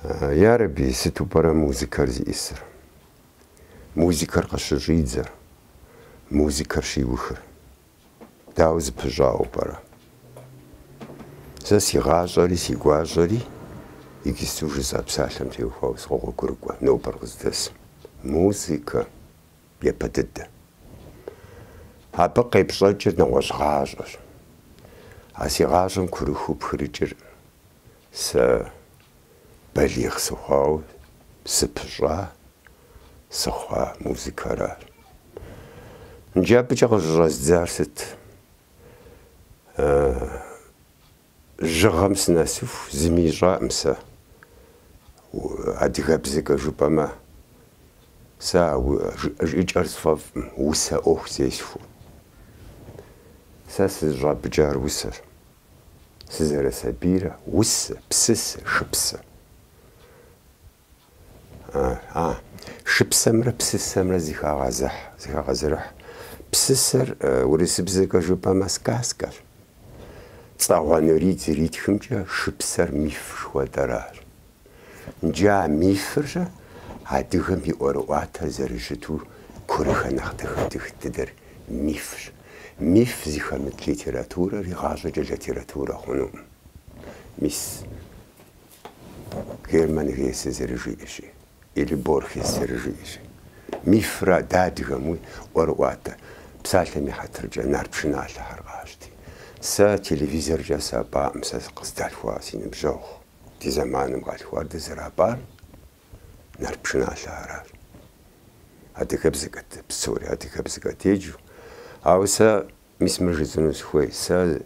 يا ربي ستو برا موزيكار زي إسر موزيكار قشجيدزر موزيكار شي وخر داوز بجاو برا سي غاجري سي غاجري يكستوج زابسالم تيو خاوس خوغو كوركوا نو برغزدس موزيكا يبتد هابقي بشجر نواش غاجر هاسي غاجم كورخو بخرجر س بليغ سخاو سبجا سخوا موزيكارا نجاب بجاغ الرزدار ست جغم سناسوف زميجا مسا وعدي غابزيكا جوباما سا إجارز فاف وسا أوه زيشفو سا سجا بجار وسر سزارة سبيرة وسا بسس شبسا شبسمرة بسسمرة زيخا غازرح بسسر ورسبزيكا جوباما سكاسكار تصاوانوري تريد خمجا شبسر ميف شوا درار نجا ميفر هادغم يورواتا زرجتو كورخا نخدخ تدر ميفر ميف زيخا مت ليتراتورا رغاجة ليتراتورا خنوم ميس غيرمان غيس زرجيشي إلي بورخيس زرجيشي ميفرا دادغم ورواتا بسالتمي حترجا ناربشنا على هرغاشتي سا تلفزيون جاسا با مساس قصدال فواسين بجوخ دي زمان مغالفوار دي زرابار ناربشنا على هرار هادي كبزقت بسوري هادي كبزقت يجو أو سا مسمر جزنوس خوي سا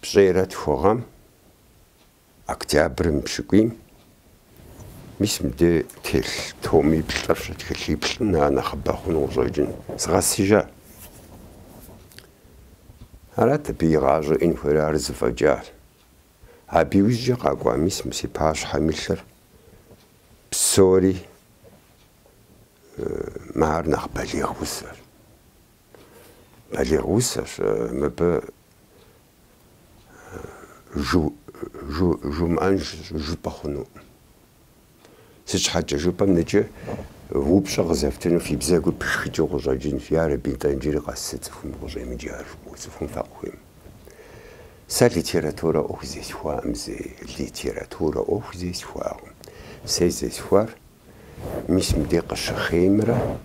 بجيرات فوغام أكتابر مشقيم مسم دي تيل تومي بلطرشة تكلي بلنا أنا خباخون وزوجين سغاسيجا هرات بيغاجو إن فرار زفجار هابي وجي قاقوا مسم سي باش حميلر بسوري مار نخ بليغ وسر بليغ وسر مبا جو مانج جو باخونو سيش حاجة جو بامنجي وبشا غزافتنو في بزاقو بشخيجو غزاجين في عربي تنجيري قاسيتفهم غزاي مجي وصفهم فاقوهم سا ليتيراتورا اوه زيسوا امزي ليتيراتورا اوه زيسوا سي زيسوار مسم ديق الشخيمرة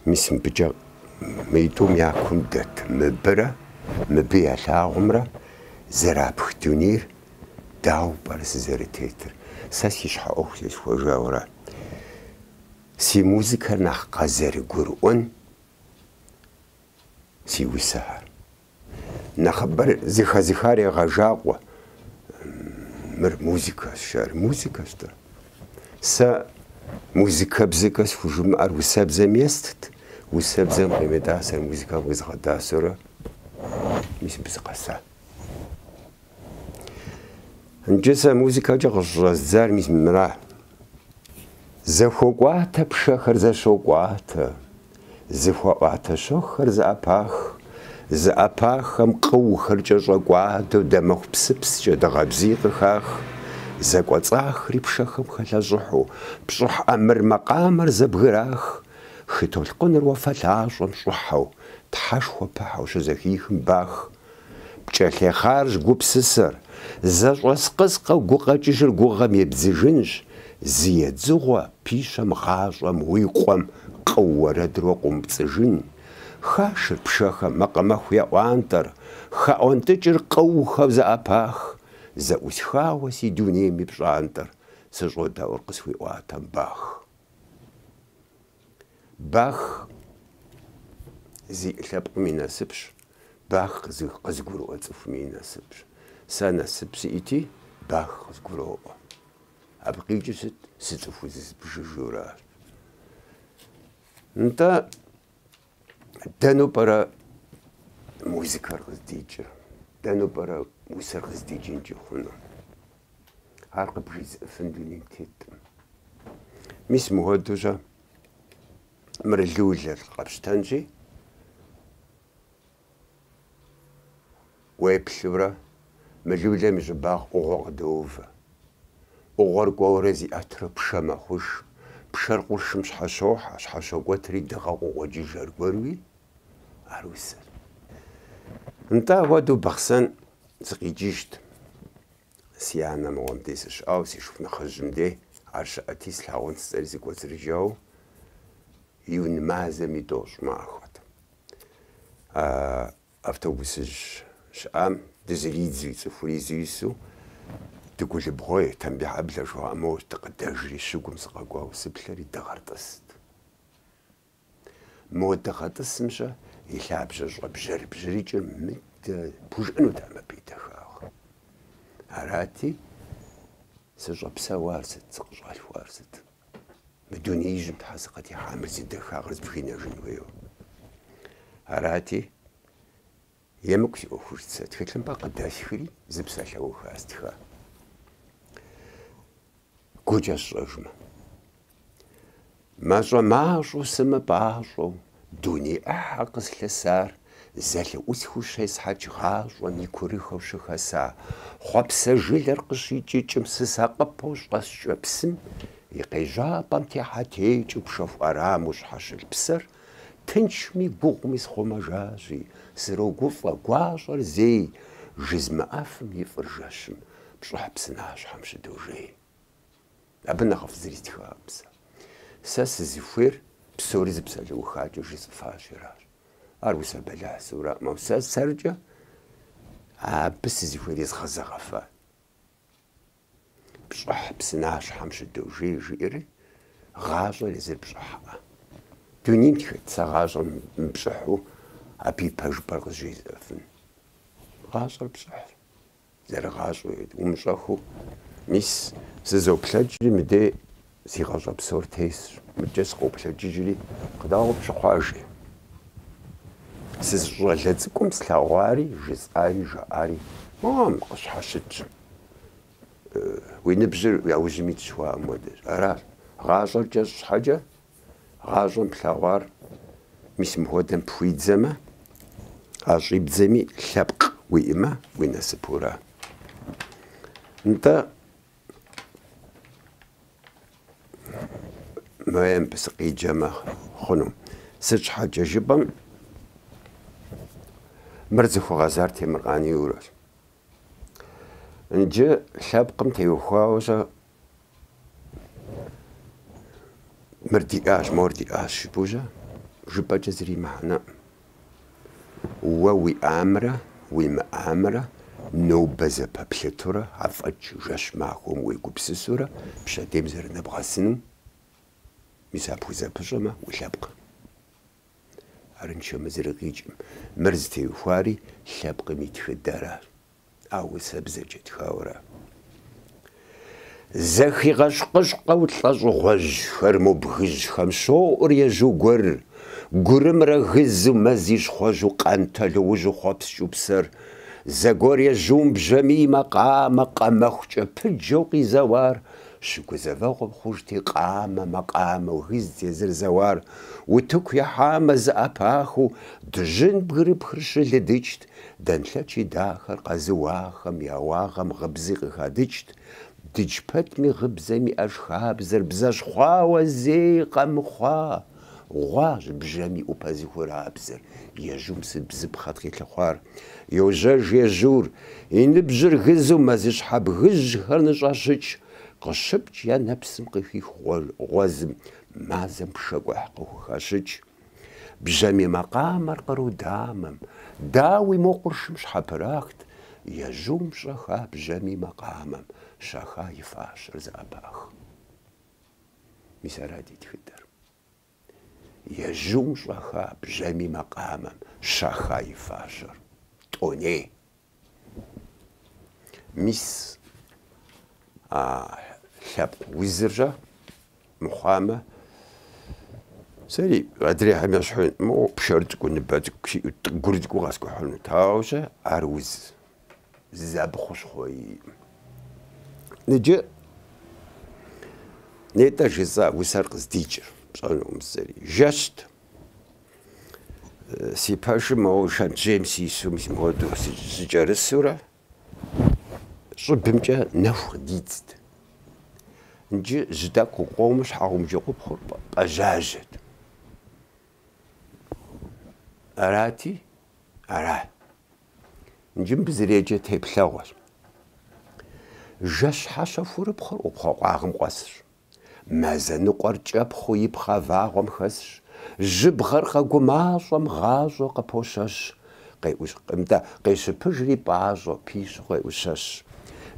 مسم بجا ميتوم ياكم دات مبرة مبيع لاغمرة زراب ختونير داو بارس زرتيتر ساسيش حاوه زيسوا جاورا سي موزيكا ناخ قازر قرؤون سي وسهر نخبر زخاري غجاقوة مر موزيكا شار موزيكا شتر سا موزيكا بزيكاس فوجم ار وساب زميستت وساب زم قيمتاسر موزيكا وزغداسر مش بزقاسا انجسا موزيكا جغ زار مش مراه زخوقواتا بشخر زشوقواتا زخوقواتا شخر زاباخ زاباخ ام قوخر جشوقواتا دمخ بسبس جدغبزيق خاخ زكواتاخ ريبشخم خلاجحو بشح امر مقامر زبغراخ خطول قنر وفتاش ومشحو تحشو بحو شزخيخم باخ بشاكي خارج قوب سسر زاجواس قزقا وقوقا جيشر قوغا ميبزيجنج زياد زغوا بيشم غاجم ويقوم قوة ردروقم بزيجن خاشر بشخم مقامخويا وانتر خاون تجر قوخا زاباخ زاوس خاوسي دوني مبشانتر سجو داور قسوي واتم باخ باخ زي لابق ميناسبش باخ زي قزقرو أتف ميناسبش سانا سبسيتي باخ قزقرو أبقي جسد ستفو زي بججورات انت دانو برا موزيكار غزديجر دانو برا وسر غزديجين جخونا عارق بجيز فندولين تيت ميس مهدوجا مرلولر قبشتانجي ويبشورا ملولة مجباغ أغوغ دوفا أغرق زياتر بشما خوش بشر قرش مش حشوقتري دقاق وجيجر قروي عروس انت ودو بخسن زقيجيشت سيانا موامديسش او سي شوفنا خرجم دي عرش اتيس لاون ستريزي كوتريجاو يون مازمي دوش مع اخوات افتوبوسج شام دزريزي سفريزيسو تقول بغوي تنبيع أبلا شو عمو تقداجري شوكم سقاقوا وسبلري دغرطست مو دغرطست مشا يلعب جرب بجريجر مد بوجنو داما بيتا خاخ عراتي سجب سوارست سقجال وارست بدون يجم تحسقتي حامل زيد خاغرز بخينا جنويو عراتي يمكسي أخوش تساتفكلم باقا داشخري زبسا شاو خاستخا كوجاش رجمة ماشو سما باشو دوني أحقس لسار زال أسخو شيس حاج غاشو نيكوري خوش خسا خوابسا جيلر قشيجي جمسسا قبوش قاسجو بسم يقيجا بامتي حاتيجو بشوف أراموش حاشل بسر تنشمي بوغمي سخوما جاجي سرو قوفا قواشر زي جزم أفم يفرجاشم بشوح بسناش حمش دوجي أبنا خف زريت خابس ساس زفير بسوري زبسالي وخاجو جيس فاشراش أروسا بلا سورة موساس سرجة بس زفير يزخزا غفا بشوح بسناش حمش دوجي جيري غاجو لزي بشوح دونيم تخيط ساغاجو بشوحو أبي باج برغ جيز أفن غاجو بشوح زر غاجو ومشوحو ميس سيزو بلاجي مدي سيغاجا بسور تيس مجاس قو بلاجي قداو بشخواجي سيزو لازكم سلاغواري جزاري جاري مقش حاشتش وين بجر يعوجي ميت شوا مودر أرار غاجا جاز حاجة غاجا بلاغوار ميس مهودن بويد زما غاجي بزمي لابق ويما وين سبورا انت ما بسقي جما خنم سج حاجة جبم مرزخو غازارتي مرغاني ورش نجي لابقم تيوخواوجا مردياش موردياش بوجا جبا جزري معنا ووي آمرة ومآمرة نوبة زبا بلتورة عفاج جاش معكم ويقبسسورة بشاديم زرنا بغاسنو ميسابو زبجما ولابق أرنشو مزرقيج مرزتي وفاري لابق ميتخدارا أو سبزجت خاورا زخي غش قشقة وطلجو غج خرمو بغج خمسو أريجو قر قرم رغز مزيج خوجو قانتلو وجو خوابس بسر زغوريا جوم بجمي مقام قمخجة بجوقي زوار شكو زفاغو بخوجتي قامة مقامة وغزتي زر زوار وتوك يا حامز أباخو دجن بغرب خرش لديجت دانتلاتي داخل قزواخم يا واغم غبزيغ خاديجت دجبت مي غبزمي أشخاب زربزاش خوا وزي قم خوا غواج بجامي وبازي خورابزر يجوم سبزب خاطري تلخوار يوجاج يجور ينبجر غزو مازيش حاب غج هرنجاشج قشبت يا نفس مقفي غوازم مازم بشاقو حقو خاشج بجامي مقام رقرو دامم داوي موقرش مش حبراكت يجوم شخا بجامي مقامم شخا يفاشر زاباخ مسارادي تفدر يجوم شخا بجامي مقامم شخا يفاشر توني ميس شاب وزرجة مخامة سالي غادري حمي شحون مو بشرت تكون نباتك شي قريت كو غاسكو حلو تاوجا عروز زاب خوش خوي نجي نيتا جزا وسرق زديجر بصانو مسالي جاست سي باش مو شان جيمسي سومس مودو سجار السورة صبمجا نفخ ديتست نجي جداك وقومش حاوم جوق بخور بجاجد أراتي أراه نجي بزريجة تبلغور جاش حاشا فور بخور وبخور عاغم قصر مازال نقر جابخو يبخا فاغم خسش جب غرقا قماشم غاجو قبوشش قيوش قمتا قيش بجري باجو بيش قيوشش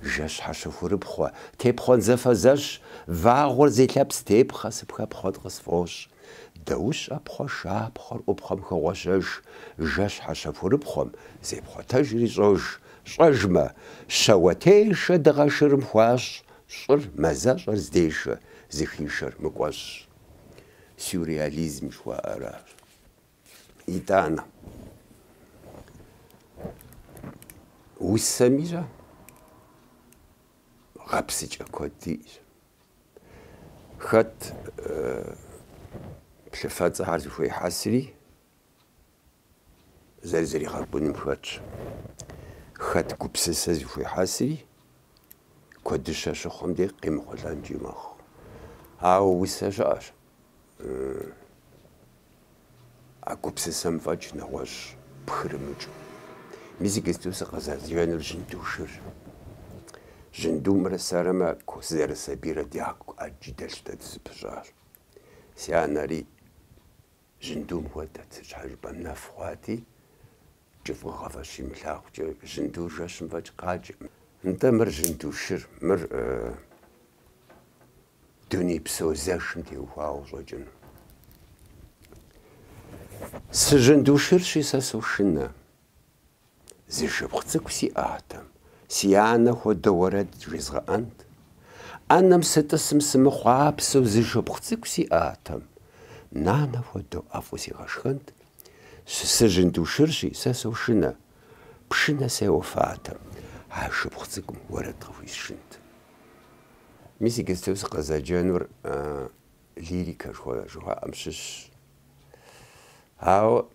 جاش حاشا فور بخو تبخون زفزش فاغور زيتلابس تبخا سبخا بخود غصفوش دوش أبخو شابخور أبخم خوشش جاش حاشا فور بخوم زي بخو تجري زوج شجمة شواتيش دغاشر مخواش شر مزاج زديش زخيشر مقواش سيورياليزم شوا أرار إيتانا والسميجة غابسيج أكوديش خط بشفات زهار زفوي حاسري زرزري غربوني مخاتش خط كوبسيسا زفوي حاسري كودشا شخم دي قيم خلان جيماخ هاو ويساجار أكوبسيسا مفاج نواج بخرمجو ميزي قستوسا قزار زيوان الجندو شر جندو مرسارة ما كوزير سبيرة دياكو أجدلش تدزبجار سياناري جندو مودة تجحج بمنا فواتي جفو غفاشي ملاق جندو جاش مفاج قاجم انت مر جندو شر مر دوني بسو زاشم دي وفاو زوجن سجندو شر شي ساسو شنا زي شبختك سي آتم سيانا خو دورت رزق أنت أنا مستسم سمخواب سو زي شبختك سي آتم نانا خو دو أفو سي غشخنت سجندو شرشي ساسو شنا بشنا سيو فاتم ها شبختكم ورد غفيس شنت ميسي قستوس قزا جانور ليريكا شوها أمشش هاو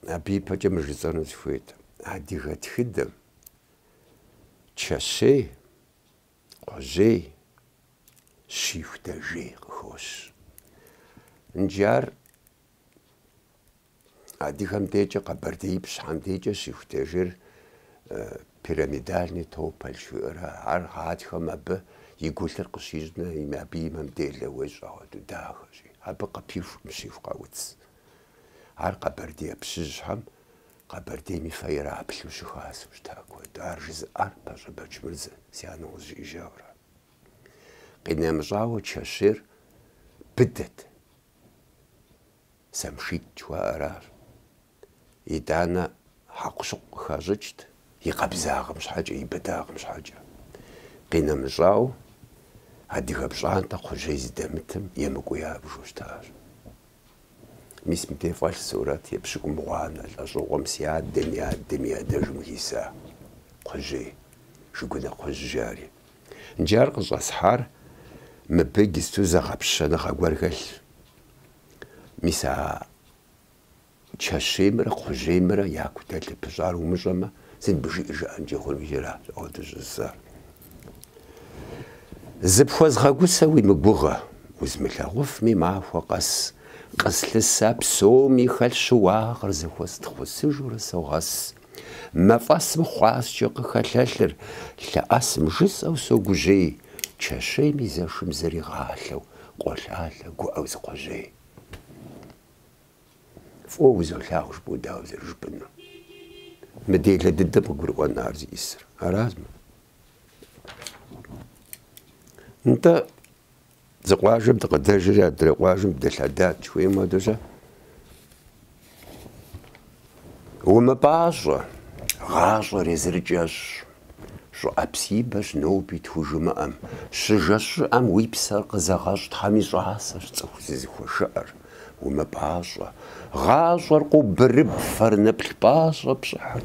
أبي بجا مجزانو زفويت هادي غتخدم تشاشي قجي شيفتاجي خوش نجار هادي خمديجا قبردي بش خمديجا شيفتاجر بيراميدالني توبال شوئرا عار هادي خمابه يقول القشيجنا يمابي ممديلا وجهه داخل هابا قبيف مشيف قاوتس عار قبردي بشجحم قبردي مفيرا بلوش خاص وش تاكو دار جزء باش باش مرز سيانو وجي جاورا قينا مجاو تشاشير بدت سمشيت شوا أرار يدانا حق شق خاججت يقبزاغ مش حاجة يبداغ مش حاجة قينا مجاو هادي غبجان تاخو جيز دمتم يمقويا بجوش تاج ميس متفاش صورات يبشكم مغانا الأجوغم سياد دنيا دجم هيسا قجي شو قلنا قجاري نجار قجا سحار مبقستو زغبشانا غاقوارغل ميسا تشاشيمرا قجيمرا ياكو تالي بجار ومجمع زين بجي إجا أنجي خور مجرات أو دجزار زبخوز غاقوسا وي مقبوغا وزملاغوف مي معفو قس لساب سومي خل شواغر زخوز تخوسجور سوغس مفاس مخواس جوق خلالر لأس مجس أو سوغجي تشاشي ميزاشم زري غالو قولالا قو أوز قوجي فوزو لاغش بوداو زرج بنا مديلا ددب قروان نارزي إسر أرازم انت زقواجم تقدر درقواجم دلادات شوي ما دوجا وما باجا غاجا ريزرجاش شو أبسي باش نوبي تهجم أم شجاش أم ويبسر قزاغاش تحامي جاساش تسوزي خوشار وما باجا غاجا رقو برب فرنبل باجا بشحر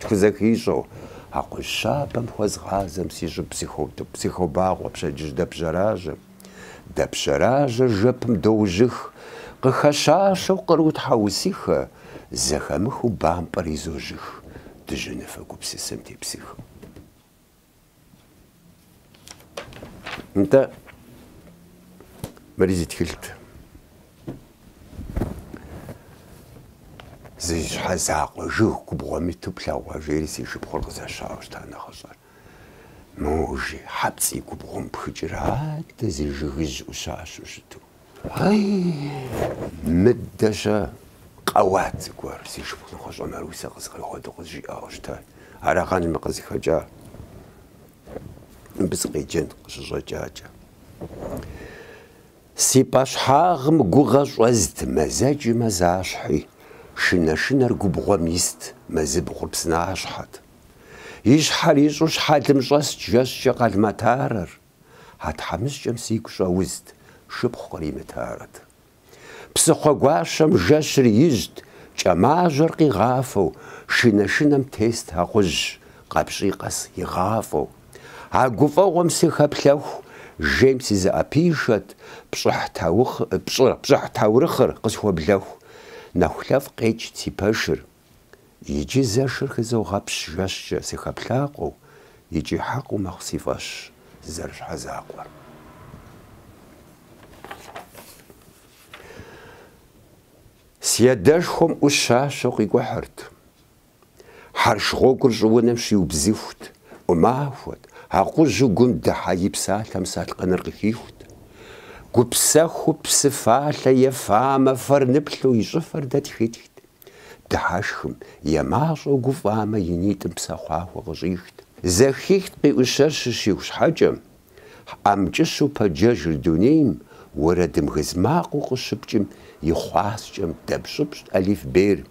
تخزاخيشو هاقو الشابم خوز غازم سيجب بسيخو باغو بشجج دبجراجم دبشراجة جبم دوجخ قخشاشة وقروت حوسيخة زخمخ وبام بريزوجخ دجنفك بسيسمتي بسيخ انت مريزي تكلت زي حزاق وجوه كبغمي تبلا وجيري سي شبخل غزا شاوش تانا خسر موجي حبسي كبغم بخجرات زي جغز وشاش وشتو هاي مدشا قوات كوار سي شبخل خسر مروسا غزغي خود غزجي آوشتا عراقان المقزي خجا بسقي جن قشجا جاجا سي باش حاغم قوغاش وزت مزاجي مزاشحي شنر قبغم يست مزب غربسنا عشحات يشحال يشو شحال مشاس جاش شقال ما تارر هات حمس جمسيك شاوزت شبخ قريمة تارت بسخوا قواشم جاشر يجد جماجر قي غافو شنم تيست هاقوج قابشي قس يغافو هاقوفا غمسي خبلوخ جيمسي زابيشت بصح تاورخر قسوا بلوخ نخلف قيج تيباشر يجي زاشر خزو غابش جاش سيخبلاقو يجي حقو مخصيفاش زرش حزاقور سياداشهم وشاشو قيقو حرت حرش غوكر جوانم شي وبزيفت ومعفوت هاقو جو قم دحاي بسالة مسال قنرقيفت قبسخو بسفالة يفامة فرنبلو يجفر دات خيتيت دحاشهم يماشو قفامة ينيت بسخواه وغجيخت زخيخت قي أشرششي وش حاجم أمجشو بجاج الدونيم وردم غزماق وقشبجم يخواسجم دبشبش أليف بير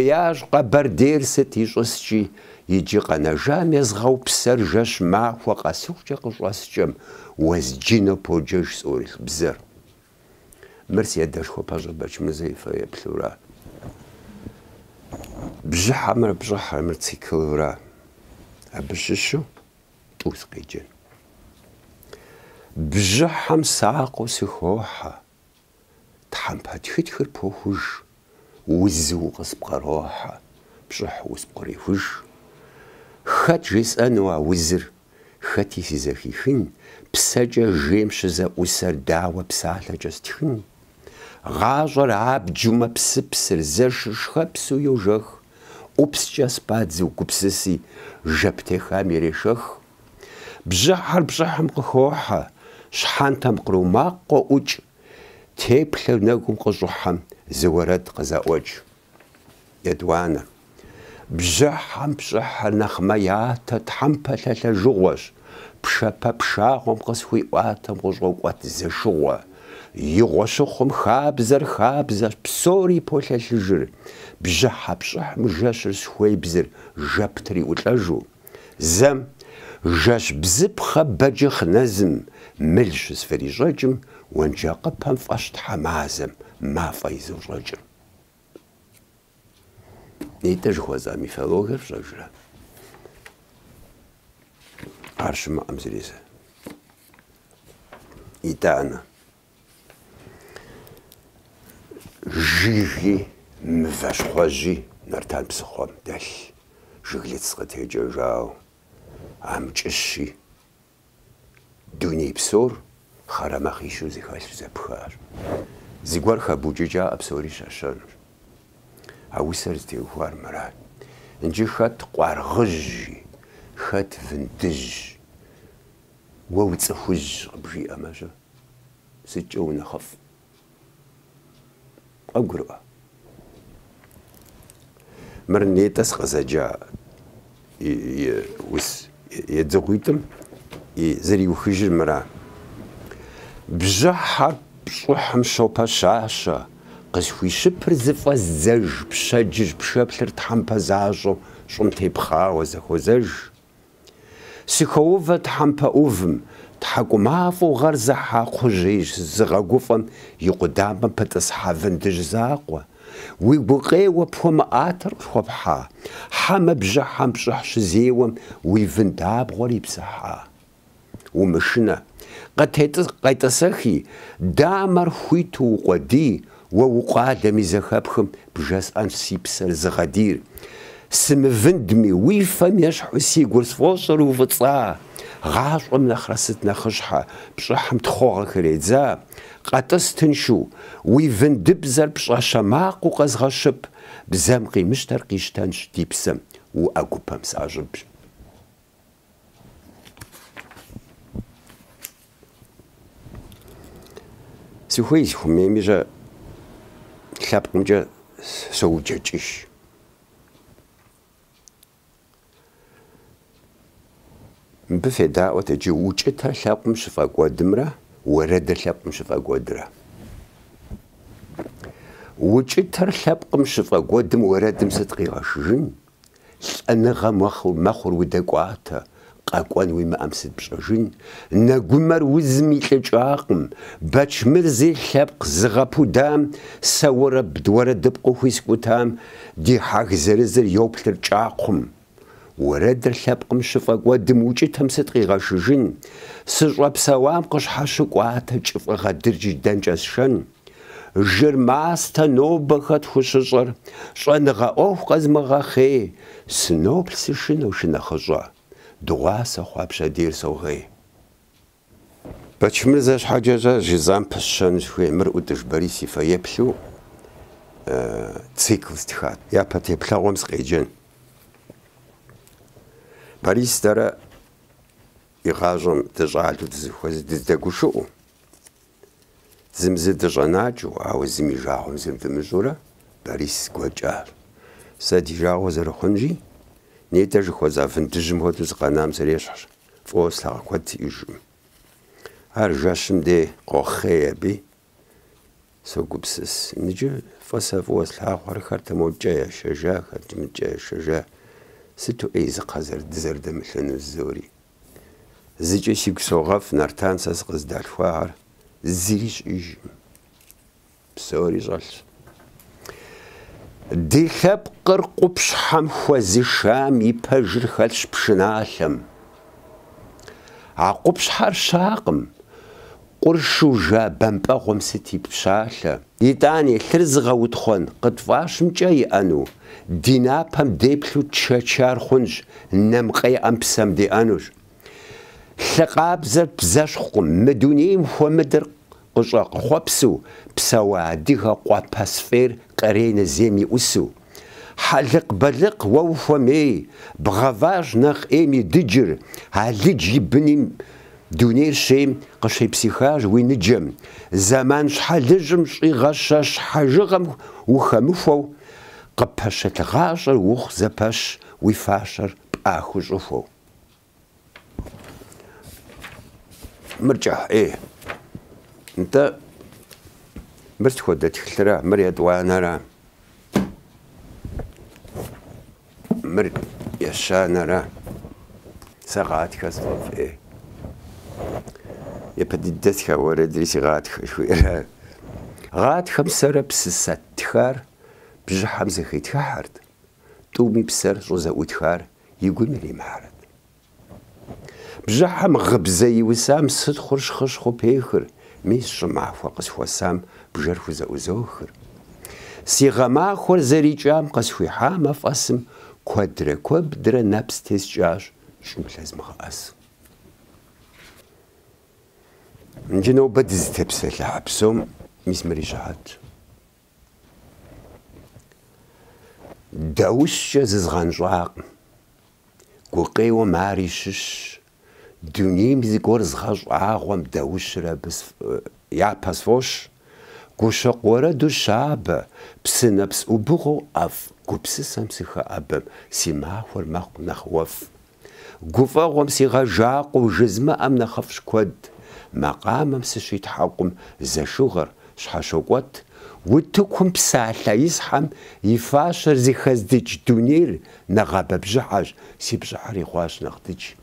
ياج قبر دير ستي جسجي يجي قناجام يزغو بسر جاش ماق وقاسوك قشواسجم وزجينو بوجاش سوريخ بزر مرسي يداش خو باجا باش مزيفة يبلورا بجح عمر بجح عمر تسيكورا أبششو توس قيجن بجح هم ساقو سيخوحا تحمبها تخير بوخوش وزو غصب قروحا بجح وسبقري خوش خات جيس أنوا وزر خاتي سيزاخيخين بسجا جيمش زا أسر دعوة بسالة جستخين غاجر عاب جمع بسبسر زرش شخبسو يوجخ وبسجا سبادزو كبسسي جبتخا ميريشخ بجحر بجحم قخوحا شحانتم قروماق ووج تيبلو نقوم قجوحم زورد قزاوج يدوانا بجحم بجحر نخميات تحمبا ثلاثة جوش بشابا بشاغم قسوي واتم قجو قوات زشوة يغوشخم خابزر بسوري بولا الجر بجحا بجح مجاشر سوي بزر جابتري وتلاجو زم جاش بزب خبجخ نزم ملش سفري جاجم وانجا قبهم فاشت حمازم ما فايزو جاجم نيتاج خوازامي فالوغر جاجرا عرش ما أمزريزة إيتانا جيجي مفاش خواجي نرتان بسخوام دال جيجلي تسقطي جاجاو عم جشي دوني بسور خرما خيشو زي خايش زبخار زيقوار خابوجي جا أبسوري شاشان عويسر زديوهوار مراد انجي خات قوار غجي خات فندج ووتسخوج بجي أماجا سجو نخف أقرأ مرني تسقى زجا يتزغيتم يزري وخجل مرا بجحر بصوحم شوبا شاشا قسوي شبر زفا زج بشجج بشبلر تحمبا زاجو شمتي بخاوة زخو زج سيخوفة تحمبا أوفم تحكو مافو غرزة حاقو جيش زغاقوفم يقداما بتسحا فندج زاقوة ويبقيوا بهم آتر خوبحا حما بجحا بجحش زيوم ويفنداب غوري بسحا ومشنا قد تسخي دامر خويتو قدي ووقادمي زخابخم بجاس أنسي بسر زغادير سمفندمي ويفم يشحو سيقور سفوصر وفتصا гъащӀэм нэхърэ сыт нэхъыщхьэ пщӀыхьым тхъугъэхэр едза, къэтӀыс тыншу, уи вындыбзэр пщӀэщэ макъыу къэзгъэщып, бзэм къимыщтэр къищтэнщ ди псэм, уӀэ гупэм сащӀыбщ. Сыхуей сыхуэмейми щӀэ лъэпкъымкӀэ соуджэкӀыж. Мыбы федаӀуэ дэкӀи укӀытэр лъэпкъым щыфӀэкӀуэдымрэ, уэрэдыр лъэпкъым щыфӀэкӀуэдрэ. укӀытэр лъэпкъым щыфӀэкӀуэдым уэрэдым сыт къигъэшыжын? ЛӀэныгъэ мэхъур удэкӀуатэ, къэкӀуэн уимыӀэм сыт пщӀэжын? Нэгумэр узым илӀыкӀакъым, Бэчмырзей лъэпкъ зыгъэпудам, сэ уэрэдыпкъыу хуискӀутам, ди хьэх зырызыр йоплъыр кӀакхъум. Уэрэдыр лъэпкъым щыфӀэкӀуэдым укӀытэм сыт къигъэшыжын? СыщӀэпсэуам къыщхьэщыкӀуатэ кӀыфӀыгъэ дыркӀи дэнкӀэ сшэн? Жыр мастэ нобэ хэт хущыщӀэр, щӀэныгъэ Ӏуэху къэзмыгъэхъей, сыноплъ сышынэу шынэхъыщӀэ, дыгъуасэ хъуа пщэдейр согъей. Бэчмырзэ щхьэкӀэ жызам пэсщэну сыхуей, мыр ӀутӀыж Борис и фэ еплъу цикл стхат. Япэ теплъэгъуэм сыкъеджэн. Борис дэрэ и гъащӀэм дыщӀалу дыздэгушыӀу, зым зы дыщӀэнакӀыу, ауэ зым и жагъуэм зым дымыщӀурэ, Борис гуэкӀащ. Сэ ди жагъуэ зэрыхъунщи, нетӀэ жыхуэза вындыжьым хуэдэу зыкъэнам зэрещхьщ, фӀыуэ слъагъэ куэд иӀыжым. Ар жэщым де къохъей аби, согупсыс. Иныджы фӀысэ фӀыуэ слъагъуэр хартэ моткӀэ яшэжа, хартэ мыкӀэ яшэжа. Сыту Ӏей дызэрыдэмылъэну зыори. ЗыкӀэ сигу согъэф, Нартан сэ сыкъыздалъхуар зыри щӀижым. Псори щӀэлъщ. Ди лъэпкъыр къупщхьэм хуэзышам и пэжыр хэлъщ пшыналъэм. А къупщхьэр щакъым, къуршу жа бампӀэгъуэм сыт и пщалъэ. ИтӀани лъыр зыгъэутхъуэн къытфӀащымкӀэ иӀэну, ди напэм деплъу чэчар хъунщ, нэмкъеӀэм псэм деӀэнущ. Лъы къабзэр бзэщхъукъым, мы дунейм хуэмыдэр къыщӀэкъыхъуэпсу, псэуа адыгэ къуапэсфер къэрейнэ зейм иӀусу. Хьэлыкъ-бэлыкъ уэ ухуэмей, бгъэващ нэхъ Ӏейм и дыджыр, алыдж и быным дунейр щейм къыщепсихащ уи ныджэм. Зэман щхьэлыжьым щӀигъэщэ щхьэжыгъэм ухэмыхуэу, къыпэщылъгъащӀэр ухъу зэпэщ, уи фащэр пӀахыу щӀыхуэу. Мыр кӀыхь, нтӀэ мыр схуэдэ тхылърэ, мыр етӀуанэрэ, мыр ещанэрэ, сэ гъатхэ сфӀэфӀ, япэ дыдэ тха уэрэдри си гъатхэ жыхуиӀэрэ. Гъатхэм сэрэ псысэ тхар бжьыхьэм зэхетхыхьэрт, тӀуми псэр щӀызэӀутхар и гум иримыхьэрэт. Бжьыхьэм гъыбзэ иусам сыт хъурщ хъыщхъу пехыр, мис щӀымахуэ къысхуэсам бжэр хузэӀузохыр. Си гъэмахуэр зэрикӀам къысхуихьа мафӀэсым куэдрэ куэбдрэ нэпс тескӀащ щӀыблэ змыгъэӀэсым. Иджы нобэ дызытепсэлъыхьэ псом мис мыри щыхьэтщ. Даущкӏэ зызгъэнщӏакъым, гукъеуэм ари щыщщ, дунейм зыгуэр згъэщӏагъуэм даущыр абы япэ сфощ, гущэкъу уэрэду щабэ, псынэпс ӏубыгъуэу ӏэфӏ, гупсысэм сыхэӏэбэм си махуэр мэхъу нэхъ уэфӏ, гуфӏэгъуэм сигъэжакъуэу жызмыӏэм нэхъыфӏщ куэд, макъамэм сыщитхьэкъум зэшыгъэр щхьэщокӏуэт, утыкум псалъэ исхьэм и фащэр зыхэздыкӏ дунейр нэгъабэ бжьыхьэщ, си бжьыхьэр ихъуащ нэхъ дыдж.